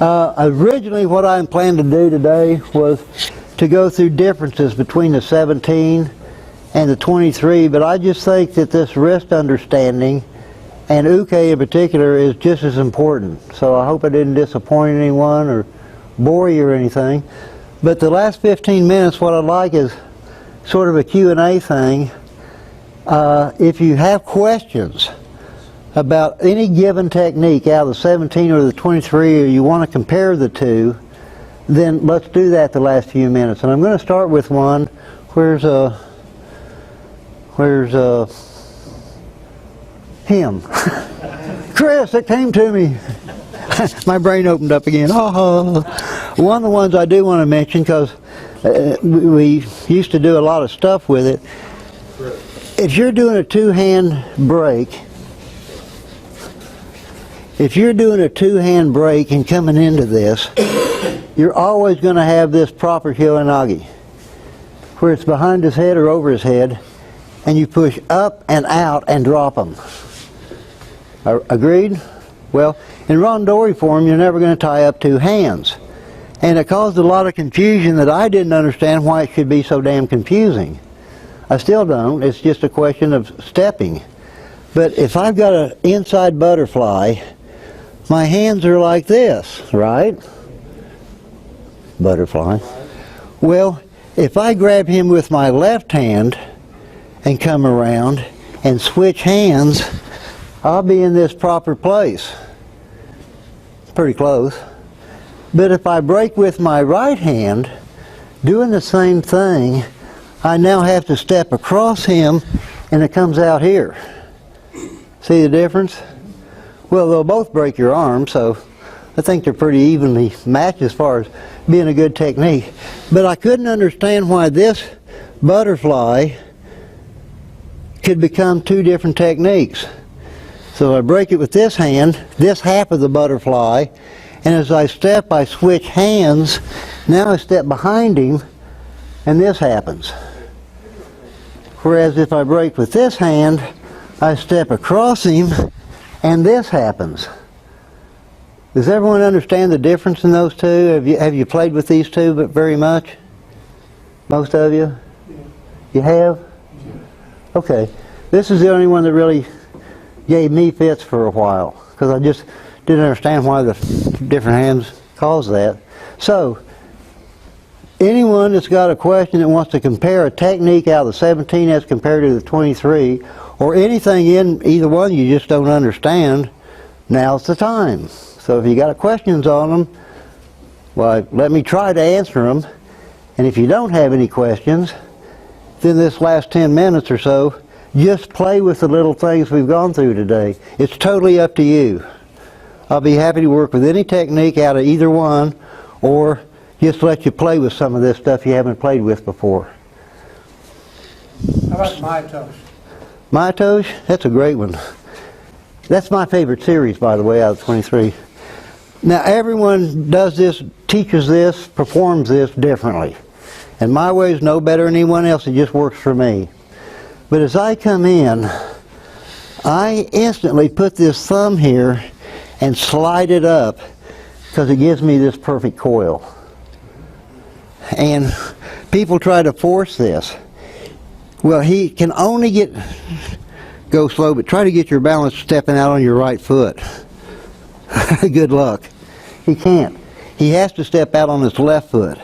Originally what I planned to do today was to go through differences between the 17 and the 23, but I just think that this wrist understanding, and uke in particular, is just as important. So I hope I didn't disappoint anyone or bore you or anything. But the last 15 minutes, what I'd like is sort of a Q&A thing. If you have questions about any given technique out of the 17 or the 23, or you want to compare the two, then let's do that the last few minutes. And I'm going to start with one. Where's him? Chris, it came to me. My brain opened up again. Oh. One of the ones I do want to mention, because we used to do a lot of stuff with it. If you're doing a two-hand break, and coming into this, you're always going to have this proper Hyoenagi, where it's behind his head or over his head, and you push up and out and drop them. Agreed? Well, in Rondori form, you're never going to tie up two hands. And it caused a lot of confusion that I didn't understand why it should be so damn confusing. I still don't. It's just a question of stepping. But if I've got an inside butterfly, my hands are like this, right? Butterfly. Well, if I grab him with my left hand and come around and switch hands, I'll be in this proper place. Pretty close. But if I break with my right hand, doing the same thing, I now have to step across him, and it comes out here. See the difference? Well, they'll both break your arm, so I think they're pretty evenly matched as far as being a good technique. But I couldn't understand why this butterfly could become two different techniques. So I break it with this hand, this half of the butterfly, and as I step, I switch hands. Now I step behind him, and this happens. Whereas if I break with this hand, I step across him, and this happens. Does everyone understand the difference in those two? Have you played with these two but very much? Most of you? You have? Okay. This is the only one that really gave me fits for a while, because I just didn't understand why the different hands caused that. So, anyone that's got a question that wants to compare a technique out of the 17 as compared to the 23, or anything in either one you just don't understand, now's the time. So if you got questions on them, well, let me try to answer them. And if you don't have any questions, then this last 10 minutes or so, just play with the little things we've gone through today. It's totally up to you. I'll be happy to work with any technique out of either one, or just let you play with some of this stuff you haven't played with before. How about Maitosh? Maitosh? That's a great one. That's my favorite series, by the way, out of 23. Now, everyone does this, teaches this, performs this differently. And my way is no better than anyone else. It just works for me. But as I come in, I instantly put this thumb here and slide it up, because it gives me this perfect coil. And people try to force this. Well, he can only go slow, but try to get your balance stepping out on your right foot. Good luck. He can't. He has to step out on his left foot.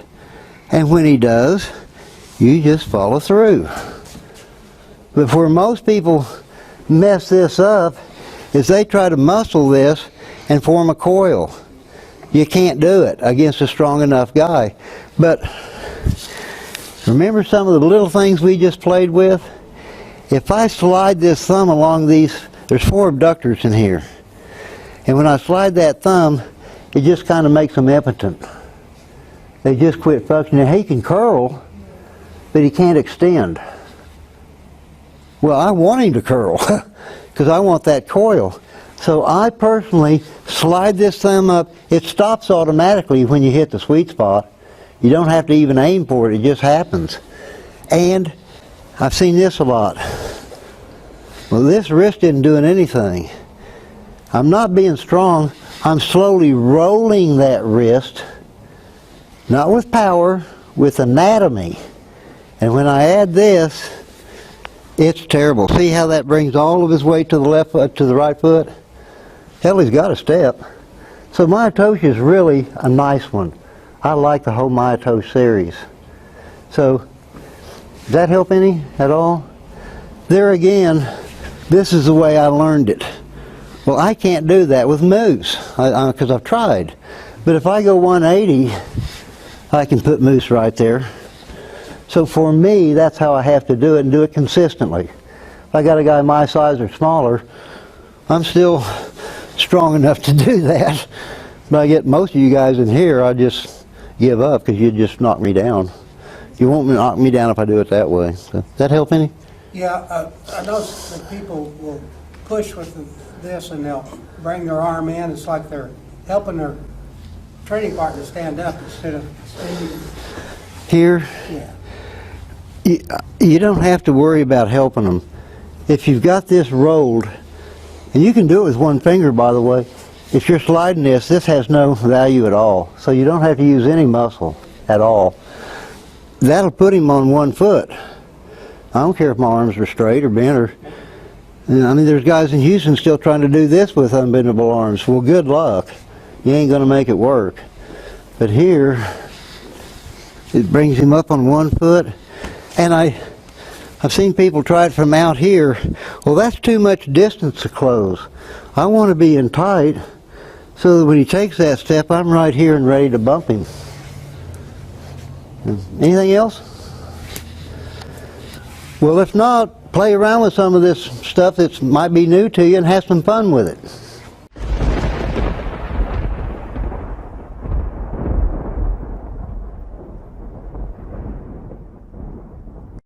And when he does, you just follow through. But where most people mess this up is they try to muscle this and form a coil. You can't do it against a strong enough guy. But remember some of the little things we just played with? If I slide this thumb along these, there's 4 abductors in here. And when I slide that thumb, it just kind of makes them impotent. They just quit functioning. He can curl, but he can't extend. Well, I want him to curl, because I want that coil. So I personally slide this thumb up. It stops automatically when you hit the sweet spot. You don't have to even aim for it. It just happens. And I've seen this a lot. Well, this wrist isn't doing anything. I'm not being strong. I'm slowly rolling that wrist, not with power, with anatomy. And when I add this, it's terrible. See how that brings all of his weight to the left foot, to the right foot? Hell, he's got a step. So Mayatoshi is really a nice one. I like the whole Mayatoshi series. So, does that help any at all? There again, this is the way I learned it. Well, I can't do that with moose, because I've tried. But if I go 180, I can put moose right there. So for me, that's how I have to do it, and do it consistently. If I got a guy my size or smaller, I'm still strong enough to do that. But I get most of you guys in here, I just give up, because you'd just knock me down. You won't knock me down if I do it that way. So, does that help any? Yeah, I notice that people will push with this and they'll bring their arm in. It's like they're helping their training partner stand up instead of standing here. Yeah. You don't have to worry about helping them. If you've got this rolled, and you can do it with one finger, by the way. If you're sliding this has no value at all. So you don't have to use any muscle at all. That'll put him on one foot. I don't care if my arms are straight or bent or... I mean, there's guys in Houston still trying to do this with unbendable arms. Well, good luck. You ain't going to make it work. But here, it brings him up on one foot. And I've seen people try it from out here. Well, that's too much distance to close. I want to be in tight so that when he takes that step, I'm right here and ready to bump him. Anything else? Well, if not, play around with some of this stuff that might be new to you and have some fun with it.